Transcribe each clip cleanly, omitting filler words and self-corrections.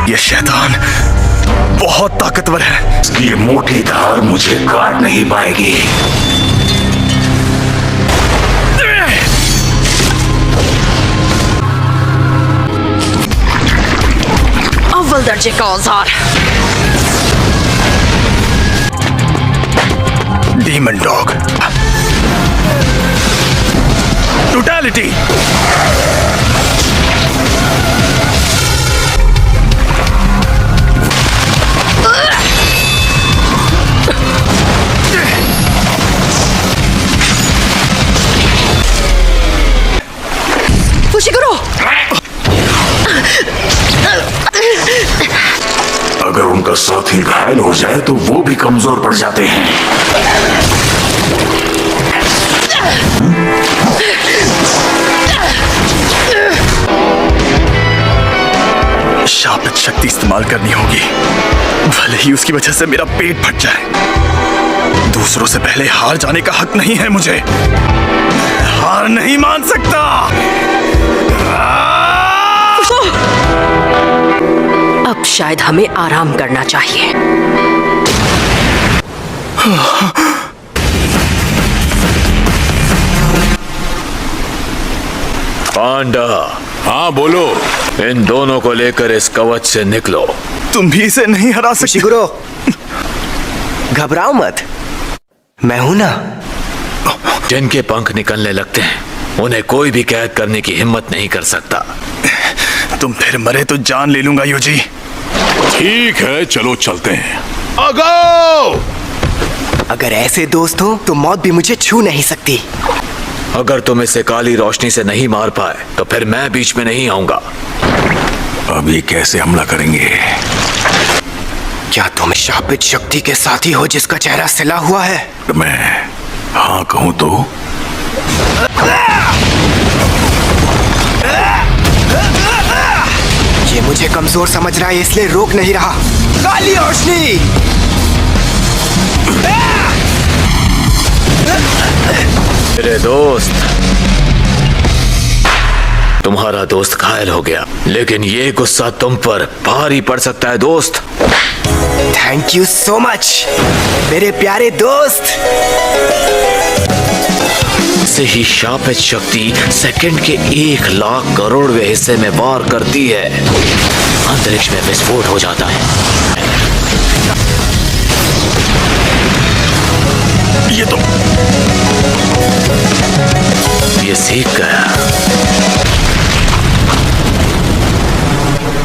ये शैतान बहुत ताकतवर है। ये मोटी धार मुझे काट नहीं पाएगी। अव्वल दर्जे का औजार। Demon dog. टोटलिटी। फुशिकुरो। अगर उनका साथी घायल हो जाए तो वो भी कमजोर पड़ जाते हैं। शापित शक्ति इस्तेमाल करनी होगी, भले ही उसकी वजह से मेरा पेट फट जाए। दूसरों से पहले हार जाने का हक नहीं है मुझे। हार नहीं मान सकता। अब शायद हमें आराम करना चाहिए। पांडा। हाँ बोलो। इन दोनों को लेकर इस कवच से निकलो। तुम भी इसे नहीं हरा सकते। शिगुरो, घबराओ मत, मैं हूं ना। जिनके पंख निकलने लगते हैं उन्हें कोई भी कैद करने की हिम्मत नहीं कर सकता। तुम फिर मरे तो जान ले लूंगा यूजी। ठीक है, चलो चलते हैं। अगो! अगर ऐसे दोस्त हो तो मौत भी मुझे छू नहीं सकती। अगर तुम इसे काली रोशनी से नहीं मार पाए तो फिर मैं बीच में नहीं आऊंगा। अभी कैसे हमला करेंगे? क्या तुम शापित शक्ति के साथी हो जिसका चेहरा सिला हुआ है? मैं हाँ कहूं तो? ये मुझे कमजोर समझ रहा है, इसलिए रोक नहीं रहा। काली रोशनी! मेरे दोस्त, तुम्हारा दोस्त घायल हो गया, लेकिन ये गुस्सा तुम पर भारी पड़ सकता है दोस्त। थैंक यू सो मच मेरे प्यारे दोस्त। से ही शापित शक्ति सेकंड के 1,00,000 करोड़वें हिस्से में वार करती है। अंतरिक्ष में विस्फोट हो जाता है। ये सीख गया,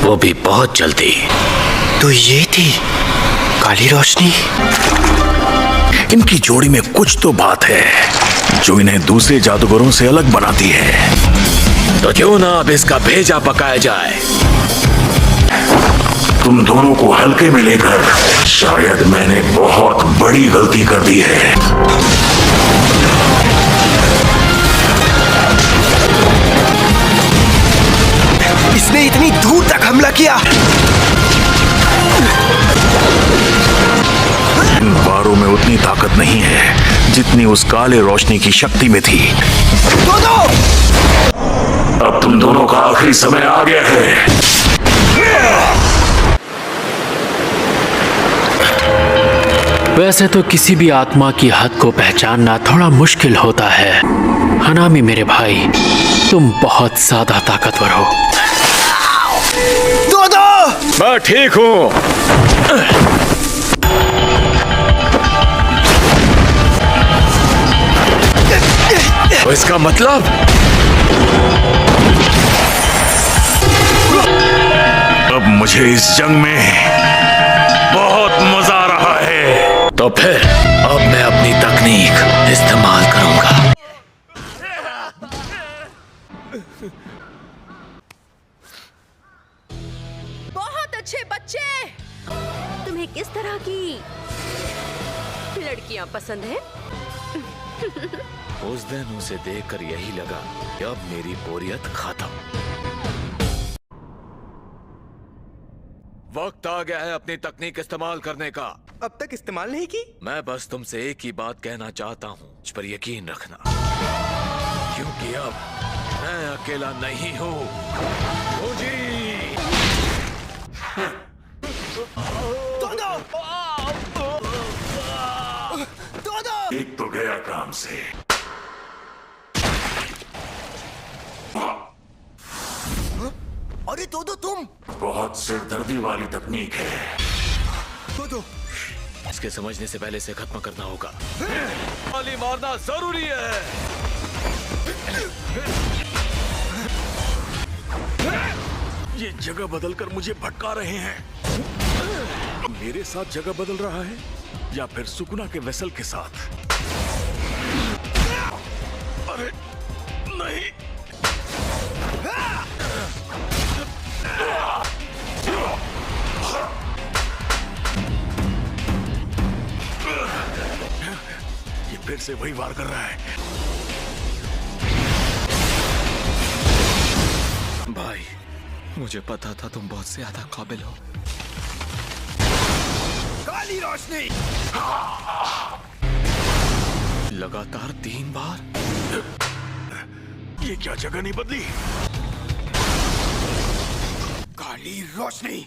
वो भी बहुत जल्दी। तो ये थी काली रोशनी। इनकी जोड़ी में कुछ तो बात है जो इन्हें दूसरे जादूगरों से अलग बनाती है। तो क्यों ना अब इसका भेजा पकाया जाए। तुम दोनों को हल्के में लेकर शायद मैंने बहुत बड़ी गलती कर दी है। इसने इतनी दूर तक हमला किया। इन वारों में उतनी ताकत नहीं है जितनी उस काले रोशनी की शक्ति में थी। दोनों! अब तुम दोनों का आखिरी समय आ गया है। वैसे तो किसी भी आत्मा की हद को पहचानना थोड़ा मुश्किल होता है। हनामी मेरे भाई, तुम बहुत ज्यादा ताकतवर हो। मैं ठीक हूं। तो इसका मतलब अब मुझे इस जंग में बहुत मजा आ रहा है। तो फिर अब मैं अपनी तकनीक इस्तेमाल करूंगा। बहुत अच्छे बच्चे। तुम्हें किस तरह की लड़कियां पसंद है? उस दिन उसे देखकर यही लगा कि अब मेरी बोरियत खत्म। वक्त आ गया है अपनी तकनीक इस्तेमाल करने का। अब तक इस्तेमाल नहीं की? मैं बस तुमसे एक ही बात कहना चाहता हूँ, मुझ पर यकीन रखना, क्योंकि अब मैं अकेला नहीं हूँ। से। अरे दो तुम। बहुत सिरदर्दी वाली तकनीक है। दो इसके समझने से पहले इसे खत्म करना होगा। गोली मारना जरूरी है। ये जगह बदलकर मुझे भटका रहे हैं। मेरे साथ जगह बदल रहा है या फिर सुकुना के वेसल के साथ? अरे नहीं। ये फिर से वही वार कर रहा है। भाई, मुझे पता था तुम बहुत ज्यादा काबिल हो। काली रोशनी। लगातार 3 बार। ये क्या जगह नहीं बदली? काली रोशनी।